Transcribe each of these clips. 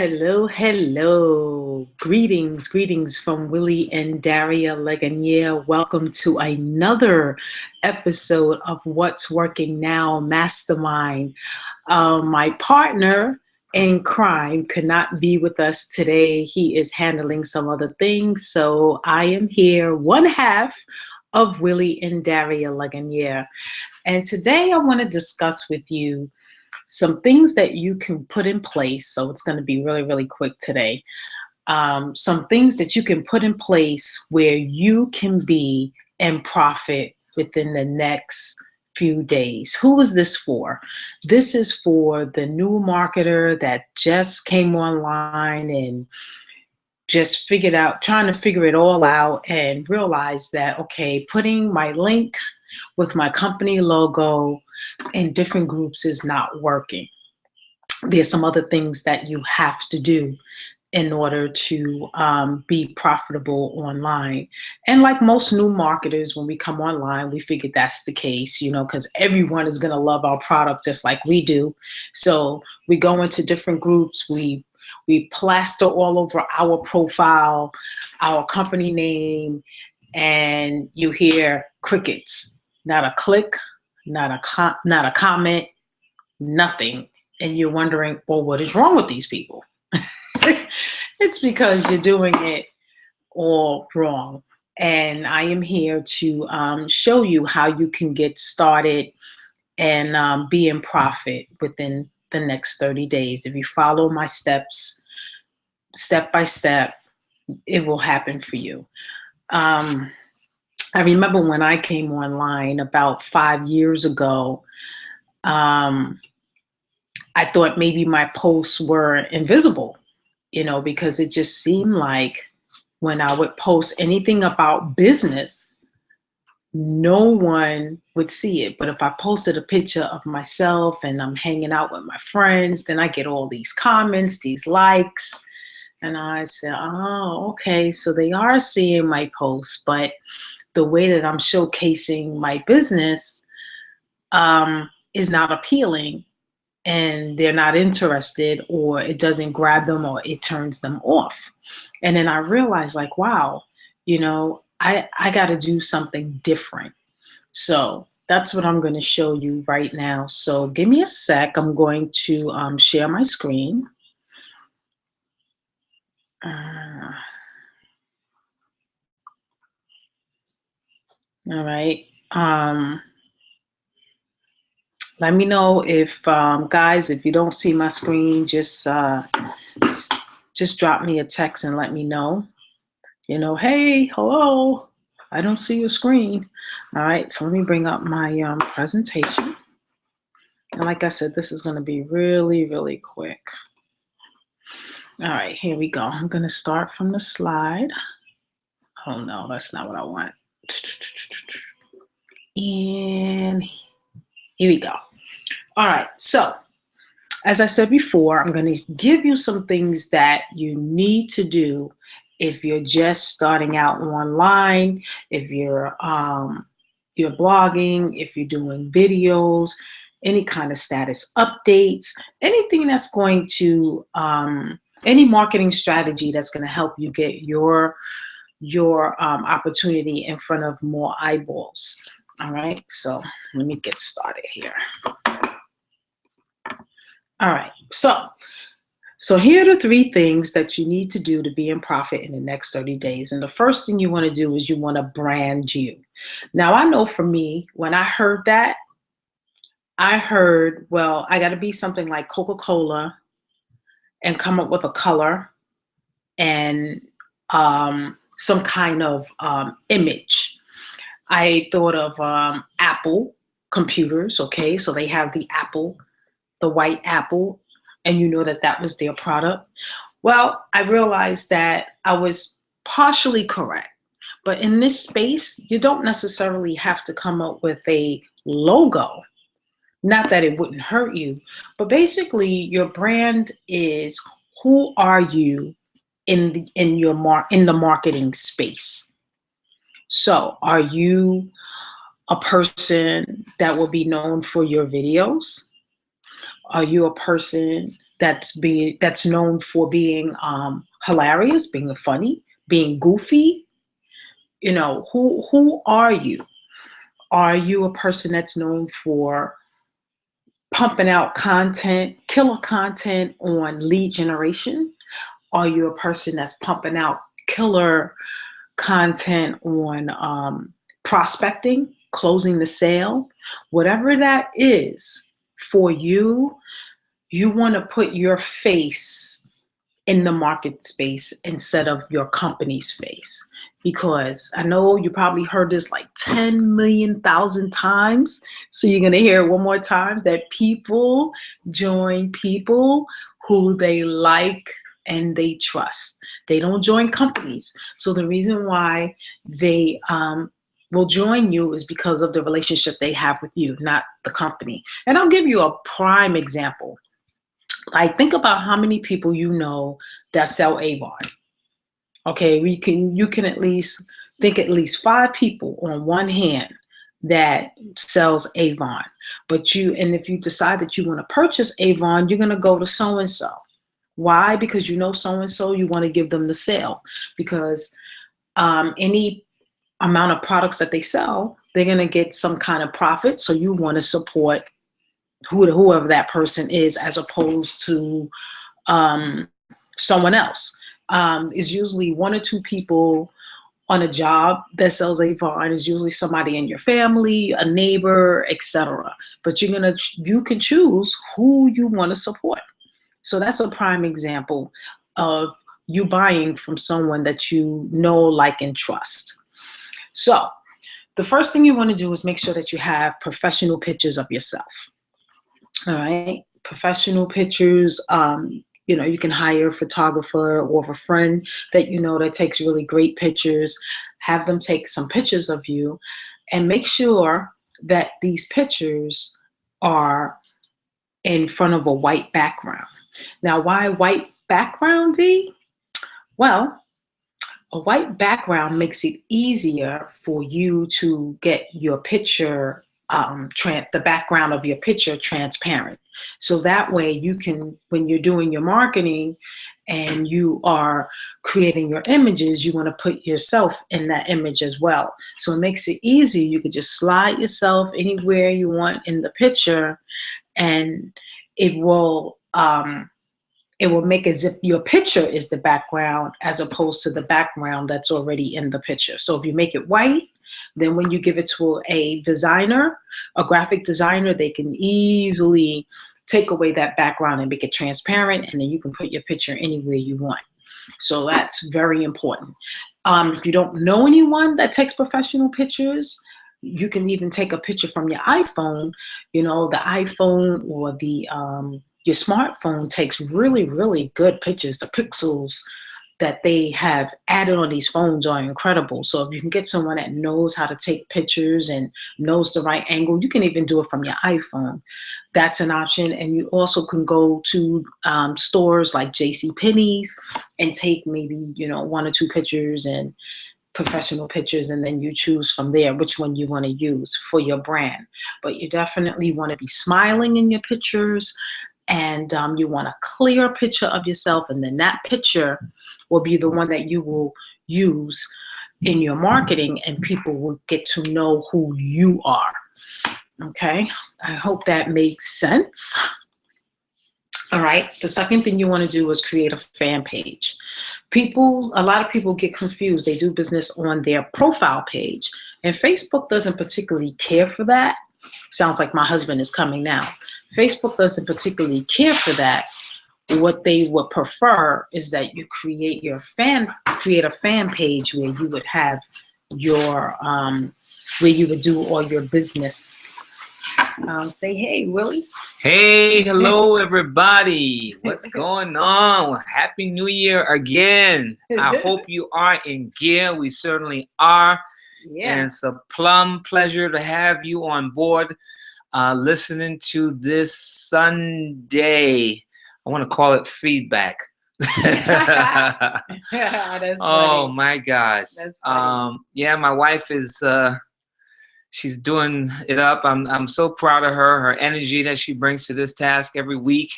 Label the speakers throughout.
Speaker 1: Hello, hello. Greetings from Willie and Daria Legonier. Welcome to another episode of What's Working Now Mastermind. My partner in crime could not be with us today. He is handling some other things. So I am here, one half of Willie and Daria Legonier. And today I want to discuss with you some things that you can put in place. So it's going to be really, really quick today. Some things that you can put in place where you can be and profit within the next few days. Who is this for? This is for the new marketer that just came online and just trying to figure it all out and realize that, okay, putting my link with my company logo in different groups is not working. There's some other things that you have to do in order to be profitable online. And like most new marketers, when we come online, we figure that's the case, because everyone is going to love our product just like we do. So we go into different groups, we plaster all over our profile, our company name, and you hear crickets. Not a click, not a comment, nothing. And you're wondering, well, what is wrong with these people? It's because you're doing it all wrong. And I am here to show you how you can get started and be in profit within the next 30 days. If you follow my steps, step by step, it will happen for you. I remember when I came online about 5 years ago, I thought maybe my posts were invisible, because it just seemed like when I would post anything about business, no one would see it. But if I posted a picture of myself and I'm hanging out with my friends, then I get all these comments, these likes. And I said, oh, okay, so they are seeing my posts, but the way that I'm showcasing my business is not appealing, and they're not interested, or it doesn't grab them, or it turns them off. And then I realized, like, wow, I got to do something different. So that's what I'm going to show you right now. So give me a sec. I'm going to share my screen. All right. Let me know if, guys, if you don't see my screen, just drop me a text and let me know. Hey, hello, I don't see your screen. All right, so let me bring up my presentation. And like I said, this is going to be really, really quick. All right, here we go. I'm going to start from the slide. Oh, no, that's not what I want. And here we go. All right, so as I said before, I'm going to give you some things that you need to do if you're just starting out online, if you're blogging, if you're doing videos, any kind of status updates, anything that's going to, any marketing strategy that's going to help you get your opportunity in front of more eyeballs. All right, so let me get started here. All right, so here are the 3 things that you need to do to be in profit in the next 30 days. And the first thing you want to do is you want to brand you. Now, I know for me, when I heard that, I heard, well, I got to be something like Coca-Cola and come up with a color and some kind of image. I thought of Apple computers, okay? So they have the Apple, the white apple, and that was their product. Well, I realized that I was partially correct. But in this space, you don't necessarily have to come up with a logo. Not that it wouldn't hurt you, but basically your brand is, who are you in the marketing space? So are you a person that will be known for your videos? Are you a person that's known for being hilarious, being funny, being goofy. Who are you? Are you a person that's known for pumping out content, killer content on lead generation? Are you a person that's pumping out killer content on prospecting, closing the sale? Whatever that is for you, you want to put your face in the market space instead of your company's face. Because I know you probably heard this like 10 million thousand times. So you're going to hear it one more time, that people join people who they like and they trust. They don't join companies. So the reason why they will join you is because of the relationship they have with you, not the company. And I'll give you a prime example. Like, think about how many people you know that sell Avon. Okay, you can at least think at least 5 people on one hand that sells Avon. And if you decide that you want to purchase Avon, you're going to go to so and so. Why? Because you know so and so, you want to give them the sale, because any amount of products that they sell, they're going to get some kind of profit. So you want to support whoever that person is, as opposed to someone else. Is usually 1 or 2 people on a job that sells Avon. Is usually somebody in your family, a neighbor, etc. But you can choose who you want to support. So that's a prime example of you buying from someone that you know, like, and trust. So the first thing you want to do is make sure that you have professional pictures of yourself. All right, professional pictures. You can hire a photographer or a friend that you know that takes really great pictures. Have them take some pictures of you, and make sure that these pictures are in front of a white background. Now, why white background, D? Well, a white background makes it easier for you to get your picture, the background of your picture, transparent. So that way you can, when you're doing your marketing and you are creating your images, you want to put yourself in that image as well. So it makes it easy. You could just slide yourself anywhere you want in the picture, and it will make as if your picture is the background as opposed to the background that's already in the picture. So if you make it white, then when you give it to a designer, a graphic designer, they can easily take away that background and make it transparent, and then you can put your picture anywhere you want. So that's very important. If you don't know anyone that takes professional pictures, you can even take a picture from your iPhone. The iPhone or your smartphone takes really, really good pictures. The pixels that they have added on these phones are incredible. So if you can get someone that knows how to take pictures and knows the right angle, you can even do it from your iPhone. That's an option. And you also can go to stores like JCPenney's and take maybe 1 or 2 pictures and professional pictures, and then you choose from there which one you want to use for your brand. But you definitely want to be smiling in your pictures, and you want a clear picture of yourself, and then that picture will be the one that you will use in your marketing, and people will get to know who you are. Okay, I hope that makes sense. All right, the second thing you want to do is create a fan page. A lot of people get confused. They do business on their profile page, and Facebook doesn't particularly care for that. Sounds like my husband is coming now. Facebook doesn't particularly care for that. What they would prefer is that you create a fan page where you would have where you would do all your business. Say hey, Willie.
Speaker 2: Hey, hello everybody. What's going on? Happy New Year again. I hope you are in gear. We certainly are. Yeah. And it's a plum pleasure to have you on board listening to this Sunday. I want to call it feedback.
Speaker 1: Yeah, that's funny.
Speaker 2: Oh my gosh.
Speaker 1: That's funny.
Speaker 2: Yeah, my wife is she's doing it up. I'm so proud of her energy that she brings to this task every week.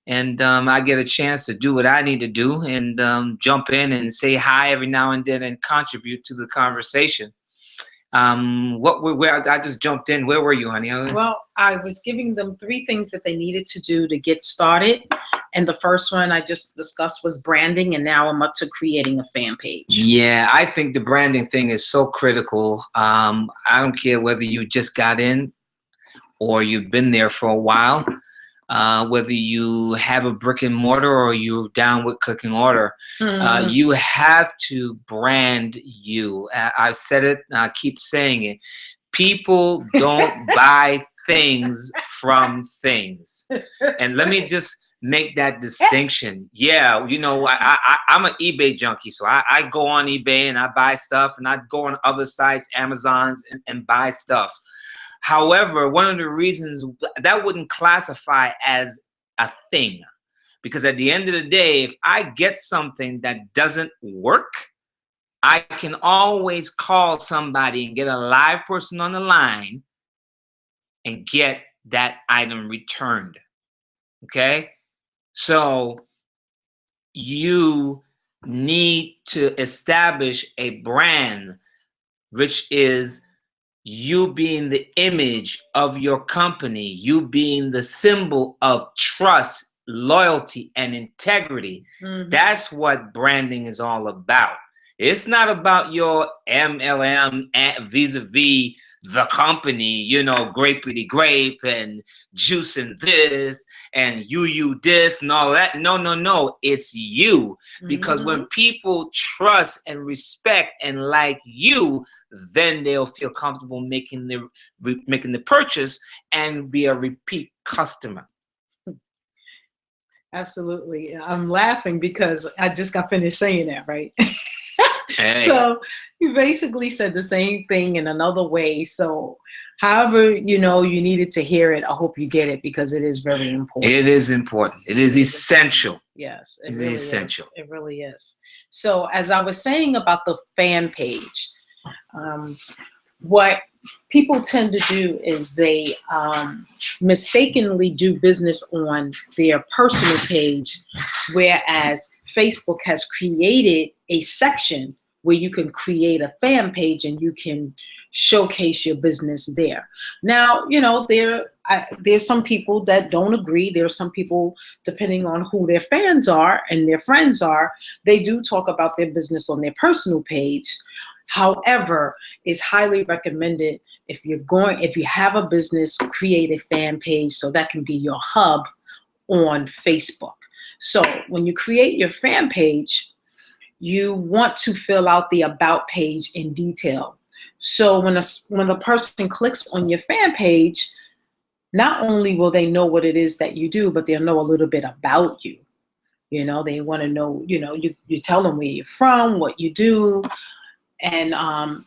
Speaker 2: and I get a chance to do what I need to do and jump in and say hi every now and then and contribute to the conversation. Where I just jumped in. Where were you, honey?
Speaker 1: Well, I was giving them 3 things that they needed to do to get started. And the first one I just discussed was branding, and now I'm up to creating a fan page.
Speaker 2: Yeah, I think the branding thing is so critical. I don't care whether you just got in or you've been there for a while, whether you have a brick and mortar or you're down with click and order. You have to brand you. I've said it, and I keep saying it. People don't buy things from things. And let me just make that distinction. Yeah, you know, I'm an eBay junkie, so I go on eBay and I buy stuff, and I go on other sites, Amazons, and buy stuff. However, one of the reasons that wouldn't classify as a thing, because at the end of the day, if I get something that doesn't work, I can always call somebody and get a live person on the line and get that item returned. Okay? So you need to establish a brand, which is you being the image of your company, you being the symbol of trust, loyalty, and integrity. That's what branding is all about. It's not about your MLM vis-a-vis the company, you know, grapey grape and juicing this and you this and all that. No. It's you. Because when people trust and respect and like you, then they'll feel comfortable making the purchase and be a repeat customer.
Speaker 1: Absolutely. I'm laughing because I just got finished saying that, right?
Speaker 2: Hey.
Speaker 1: So you basically said the same thing in another way. So however, you know, you needed to hear it, I hope you get it, because it is very important.
Speaker 2: It is important. It is essential.
Speaker 1: Yes,
Speaker 2: it really is essential.
Speaker 1: It really is. So as I was saying about the fan page, what people tend to do is they mistakenly do business on their personal page, whereas Facebook has created a section where you can create a fan page and you can showcase your business there. Now, you know, there's some people that don't agree. There's some people, depending on who their fans are and their friends are, they do talk about their business on their personal page. However, it's highly recommended if you have a business, create a fan page so that can be your hub on Facebook. So when you create your fan page, you want to fill out the about page in detail. So when the person clicks on your fan page, not only will they know what it is that you do, but they'll know a little bit about you. You know, they want to know, you know, you tell them where you're from, what you do, and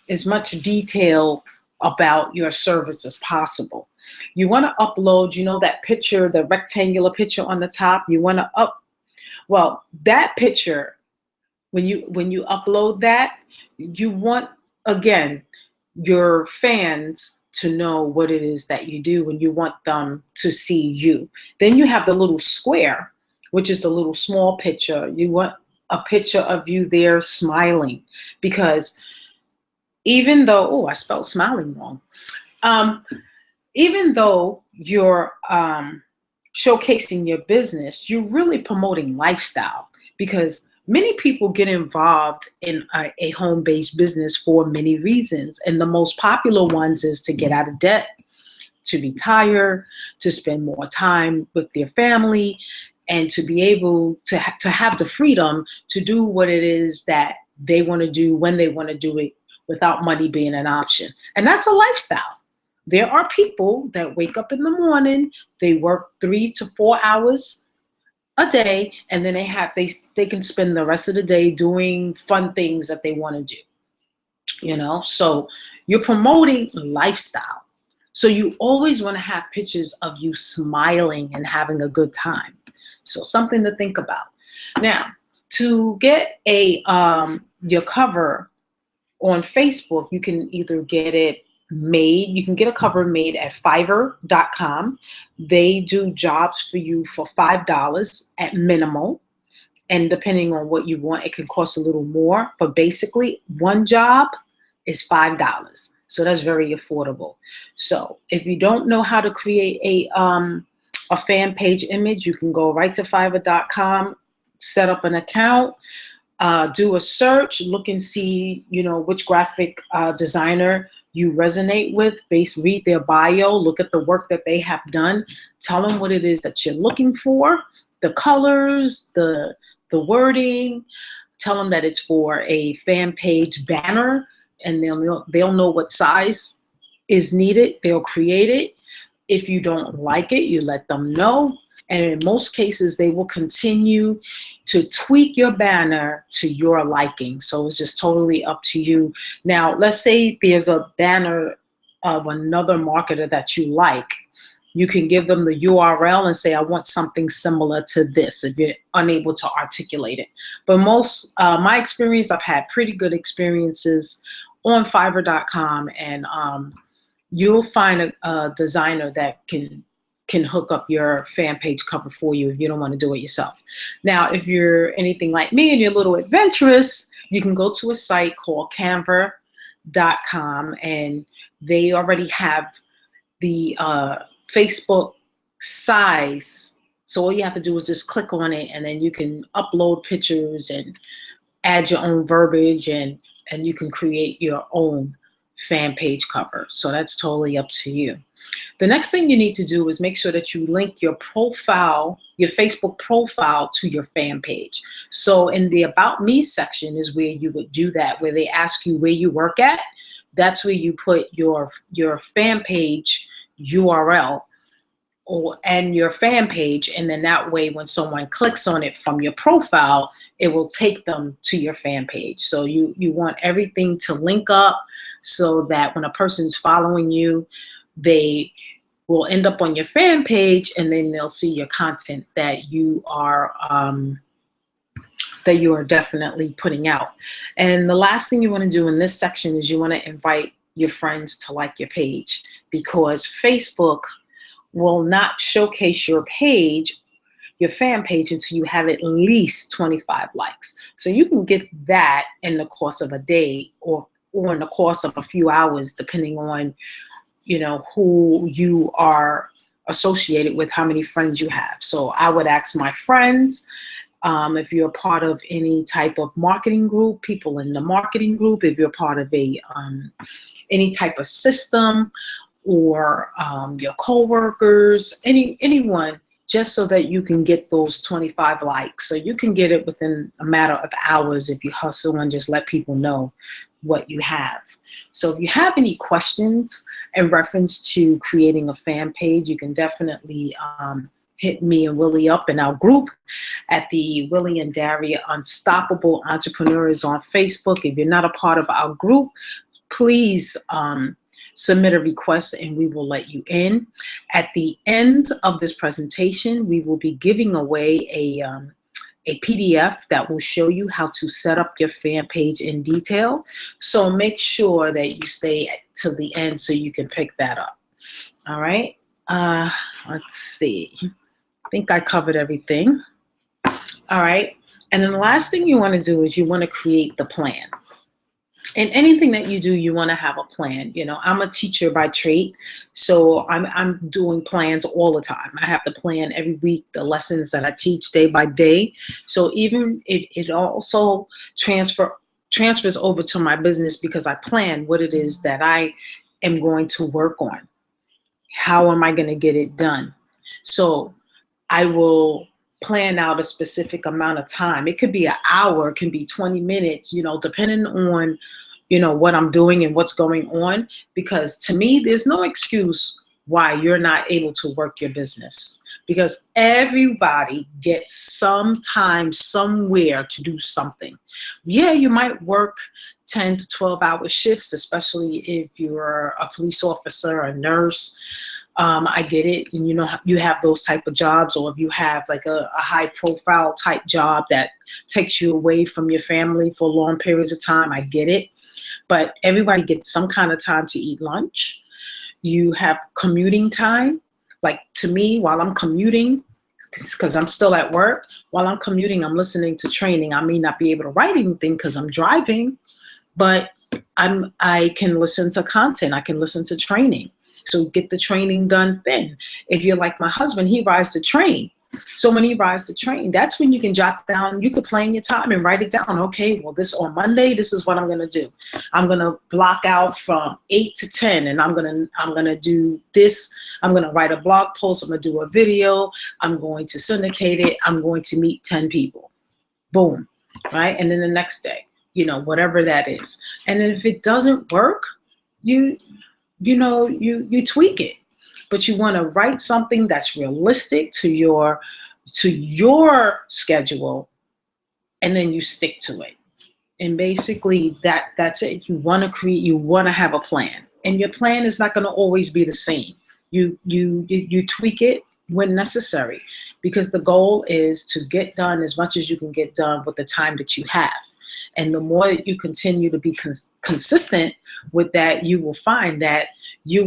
Speaker 1: as much detail about your service as possible. You want to upload, you know, that picture, the rectangular picture on the top. You want to that picture, when you upload that, you want, again, your fans to know what it is that you do, and you want them to see you. Then you have the little square, which is the little small picture. You want a picture of you there smiling, because even though, I spelled smiling wrong. Even though you're showcasing your business, you're really promoting lifestyle, because many people get involved in a home-based business for many reasons. And the most popular ones is to get out of debt, to retire, to spend more time with their family, and to be able to have the freedom to do what it is that they want to do when they want to do it without money being an option. And that's a lifestyle. There are people that wake up in the morning, they work 3 to 4 hours a day, and then they can spend the rest of the day doing fun things that they want to do. You know, so you're promoting lifestyle. So you always want to have pictures of you smiling and having a good time. So something to think about. Now, to get your cover on Facebook, you can either get it made. You can get a cover made at Fiverr.com. They do jobs for you for $5 at minimal. And depending on what you want, it can cost a little more. But basically, one job is $5. So that's very affordable. So if you don't know how to create a fan page image, you can go right to Fiverr.com, set up an account, do a search, look and see, which graphic designer you resonate with. Read their bio, look at the work that they have done, tell them what it is that you're looking for, the colors, the wording, tell them that it's for a fan page banner, and they'll know what size is needed. They'll create it. If you don't like it, you let them know. And in most cases, they will continue to tweak your banner to your liking. So it's just totally up to you. Now, let's say there's a banner of another marketer that you like. You can give them the URL and say, I want something similar to this, if you're unable to articulate it. But my experience, I've had pretty good experiences on Fiverr.com, and you'll find a designer that can hook up your fan page cover for you if you don't want to do it yourself. Now, if you're anything like me and you're a little adventurous, you can go to a site called Canva.com, and they already have the Facebook size. So all you have to do is just click on it, and then you can upload pictures and add your own verbiage, and you can create your own fan page cover. So that's totally up to you. The next thing you need to do is make sure that you link your profile, your Facebook profile, to your fan page. So in the About Me section is where you would do that, where they ask you where you work at. That's where you put your fan page URL and your fan page, and then that way when someone clicks on it from your profile, it will take them to your fan page. So you want everything to link up so that when a person's following you, they will end up on your fan page, and then they'll see your content that you are definitely putting out. And the last thing you want to do in this section is you want to invite your friends to like your page, because Facebook will not showcase your page, your fan page, until you have at least 25 likes. So you can get that in the course of a day or in the course of a few hours, depending on who you are associated with, how many friends you have. So I would ask my friends, if you're a part of any type of marketing group, people in the marketing group, if you're part of any type of system, or your coworkers, anyone, just so that you can get those 25 likes. So you can get it within a matter of hours if you hustle and just let people know what you have. So if you have any questions in reference to creating a fan page, you can definitely hit me and Willie up in our group at the Willie and Daria Unstoppable Entrepreneurs on Facebook. If you're not a part of our group, please submit a request and we will let you in. At the end of this presentation, we will be giving away a PDF that will show you how to set up your fan page in detail. So make sure that you stay till the end so you can pick that up. All right. Let's see. I think I covered everything. All right. And then the last thing you want to do is you want to create the plan. In anything that you do, you want to have a plan. I'm a teacher by trade, so I'm doing plans all the time. I have to plan every week the lessons that I teach day by day. So even it also transfers over to my business, because I plan what it is that I am going to work on. How am I going to get it done? So I will plan out a specific amount of time. It could be an hour, it can be 20 minutes, depending on what I'm doing and what's going on. Because to me, there's no excuse why you're not able to work your business, because everybody gets some time somewhere to do something. Yeah, you might work 10 to 12 hour shifts, especially if you're a police officer, a nurse. I get it. And you have those type of jobs, or if you have like a high profile type job that takes you away from your family for long periods of time, I get it. but everybody gets some kind of time to eat lunch. You have commuting time. Like to me, while I'm commuting, because I'm still at work, while I'm commuting, I'm listening to training. I may not be able to write anything because I'm driving, but I can listen to content. I can listen to training. So get the training done then. If you're like my husband, he rides the train. So when he rides the train, that's when you can jot down, you could plan your time and write it down. Okay, well, this on Monday, this is what I'm gonna do. I'm gonna block out from 8 to 10, and I'm gonna do this. I'm gonna write a blog post. I'm gonna do a video. I'm going to syndicate it. I'm going to meet 10 people. Boom, right? And then the next day, whatever that is. And then if it doesn't work, you tweak it. But you want to write something that's realistic to your schedule, and then you stick to it. And basically that's it. You want to have a plan, and your plan is not going to always be the same. You tweak it when necessary, because the goal is to get done as much as you can get done with the time that you have. And the more that you continue to be consistent with that, you will find that you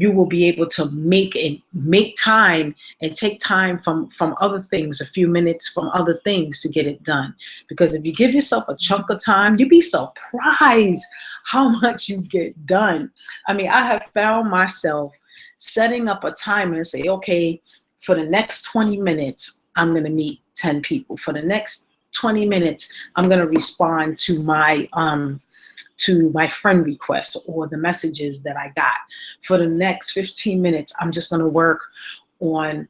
Speaker 1: will be able to make time and take time from other things, a few minutes from other things to get it done. Because if you give yourself a chunk of time, you'd be surprised how much you get done. I mean, I have found myself setting up a timer and say, okay, for the next 20 minutes, I'm going to meet 10 people. For the next 20 minutes, I'm going to respond to my friend requests or the messages that I got. For the next 15 minutes, I'm just going to work on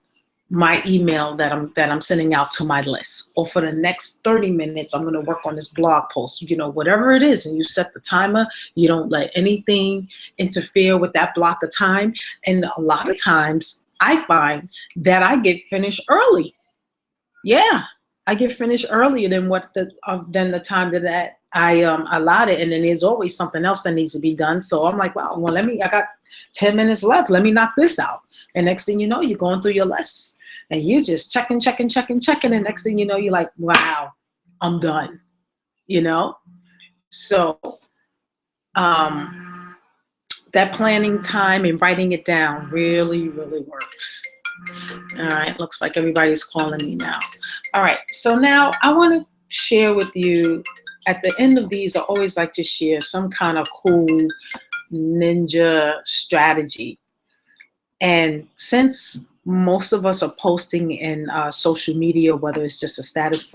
Speaker 1: my email that I'm sending out to my list. Or for the next 30 minutes, I'm going to work on this blog post, whatever it is. And you set the timer. You don't let anything interfere with that block of time. And a lot of times I find that I get finished early. Yeah, I get finished earlier than than the time that I allotted, and then there's always something else that needs to be done. So I'm like, wow, well, I got 10 minutes left. Let me knock this out. And next thing you know, you're going through your lists, and you just checking. And next thing you know, you're like, wow, I'm done. So that planning time and writing it down really, really works. All right, looks like everybody's calling me now. All right, so now I want to share with you, at the end of these, I always like to share some kind of cool ninja strategy. And since most of us are posting in social media, whether it's just a status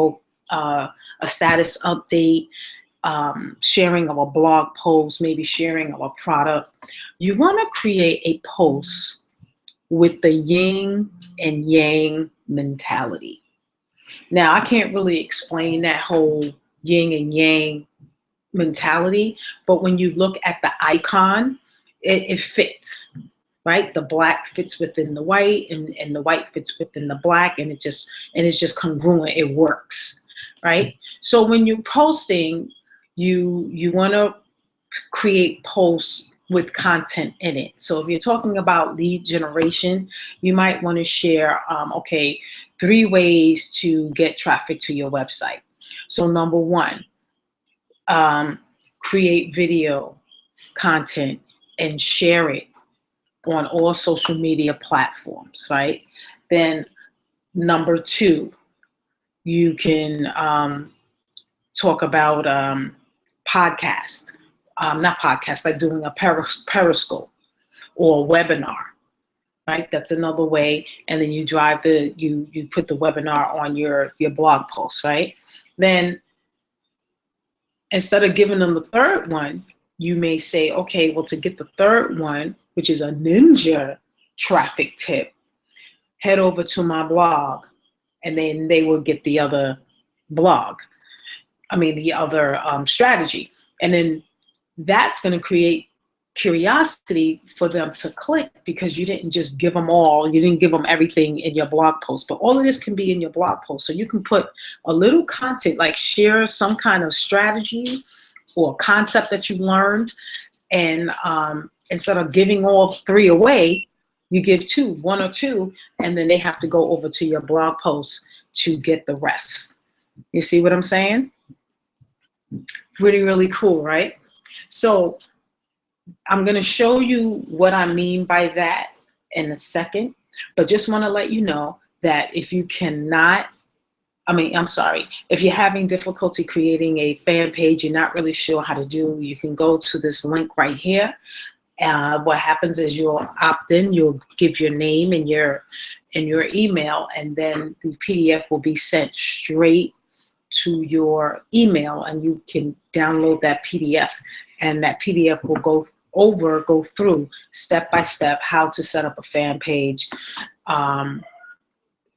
Speaker 1: update, sharing of a blog post, maybe sharing of a product, you want to create a post with the yin and yang mentality. Now, I can't really explain that whole yin and yang mentality, but when you look at the icon, it fits, right? The black fits within the white, and the white fits within the black, and it's just congruent. It works, right? So when you're posting, you want to create posts with content in it. So if you're talking about lead generation, you might want to share, 3 ways to get traffic to your website. So number 1, create video content and share it on all social media platforms, right? Then number 2, you can talk about podcast. Not podcast, like doing a Periscope or a webinar, right? That's another way. And then you you put the webinar on your blog post, right? Then instead of giving them the third one, you may say, okay, well, to get the third one, which is a ninja traffic tip, head over to my blog, and then they will get the other strategy. And then that's going to create curiosity for them to click, because you didn't just give them all, you didn't give them everything in your blog post, but all of this can be in your blog post. So you can put a little content, like share some kind of strategy or concept that you learned, and instead of giving all 3 away, you give 1 or 2, and then they have to go over to your blog post to get the rest. You see what I'm saying? Really, really cool, right? So I'm going to show you what I mean by that in a second, but just want to let you know that if you cannot, if you're having difficulty creating a fan page, you're not really sure how to do, you can go to this link right here. What happens is you'll opt in, you'll give your name and your email, and then the PDF will be sent straight to your email, and you can download that PDF, and that PDF will go through step by step how to set up a fan page.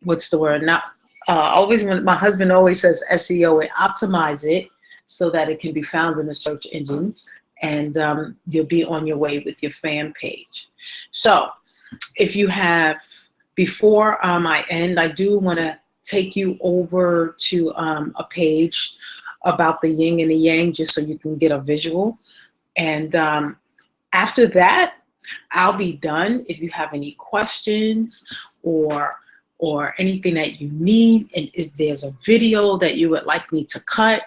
Speaker 1: What's the word? Not always, when my husband always says SEO, it optimize it so that it can be found in the search engines, and you'll be on your way with your fan page. So if you have, before I end, I do want to take you over to a page about the yin and the yang, just so you can get a visual. And after that, I'll be done. If you have any questions or anything that you need, and if there's a video that you would like me to cut,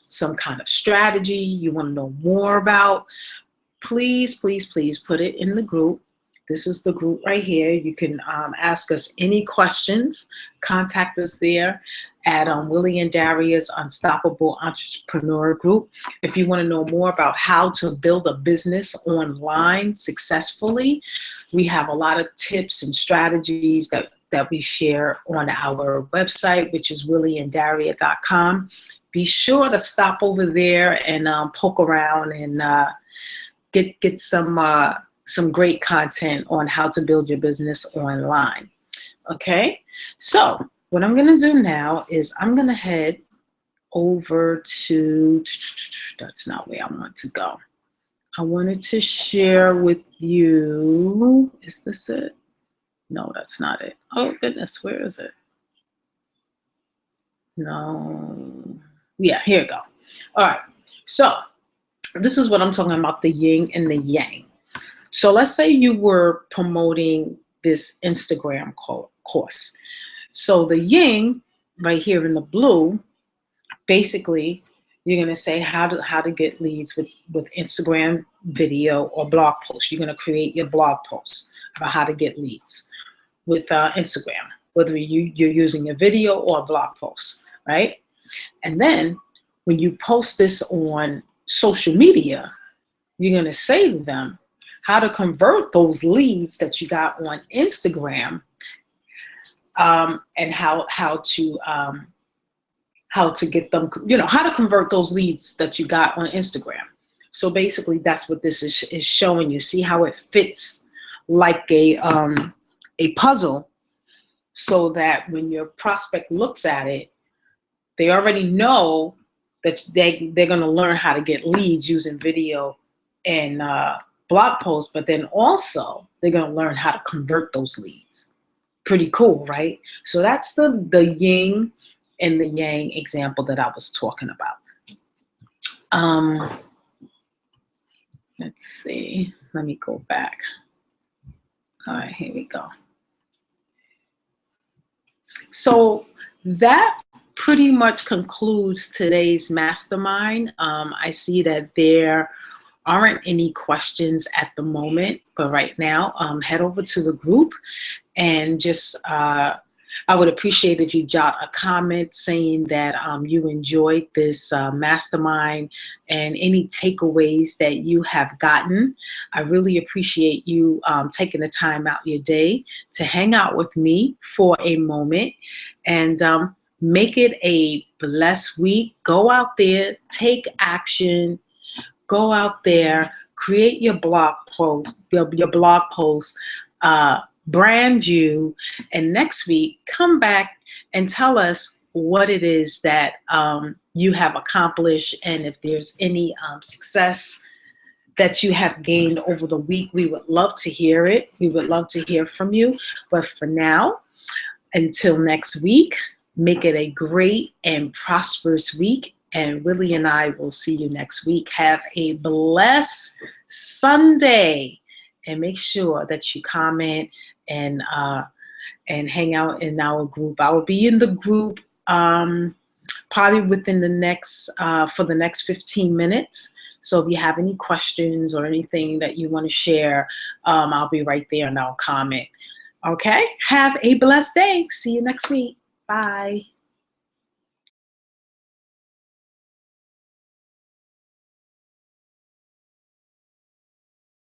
Speaker 1: some kind of strategy you want to know more about, please, please, please put it in the group. This is the group right here. You can ask us any questions. Contact us there at Willie and Daria's Unstoppable Entrepreneur Group. If you want to know more about how to build a business online successfully, we have a lot of tips and strategies that we share on our website, which is willieanddaria.com. Be sure to stop over there and poke around and get some great content on how to build your business online. Okay, so what I'm going to do now is I'm going to head over to, that's not where I want to go. I wanted to share with you, is this it? No, that's not it. Oh goodness, where is it? No, yeah, here we go. All right, so this is what I'm talking about, the yin and the yang. So let's say you were promoting this Instagram course. So the yin right here in the blue, basically you're going to say how to get leads with Instagram video or blog posts. You're going to create your blog posts about how to get leads with Instagram, whether you're using a video or a blog post, right? And then when you post this on social media, you're going to say to them how to convert those leads that you got on Instagram, and how to get them, how to convert those leads that you got on Instagram. So basically that's what this is showing you. See how it fits like a puzzle, so that when your prospect looks at it, they already know that they're going to learn how to get leads using video and blog posts, but then also they're going to learn how to convert those leads. Pretty cool, right? So that's the yin and the yang example that I was talking about. Let's see. Let me go back. All right, here we go. So that pretty much concludes today's mastermind. I see that there aren't any questions at the moment, but right now, head over to the group and just, I would appreciate if you jot a comment saying that you enjoyed this mastermind and any takeaways that you have gotten. I really appreciate you taking the time out your day to hang out with me for a moment, and make it a blessed week. Go out there, take action. Go out there, create your blog post, brand you, and next week come back and tell us what it is that you have accomplished, and if there's any success that you have gained over the week. We would love to hear it. We would love to hear from you. But for now, until next week, make it a great and prosperous week. And Willie and I will see you next week. Have a blessed Sunday. And make sure that you comment and hang out in our group. I will be in the group probably within the next, for the next 15 minutes. So if you have any questions or anything that you want to share, I'll be right there and I'll comment. Okay, have a blessed day. See you next week. Bye.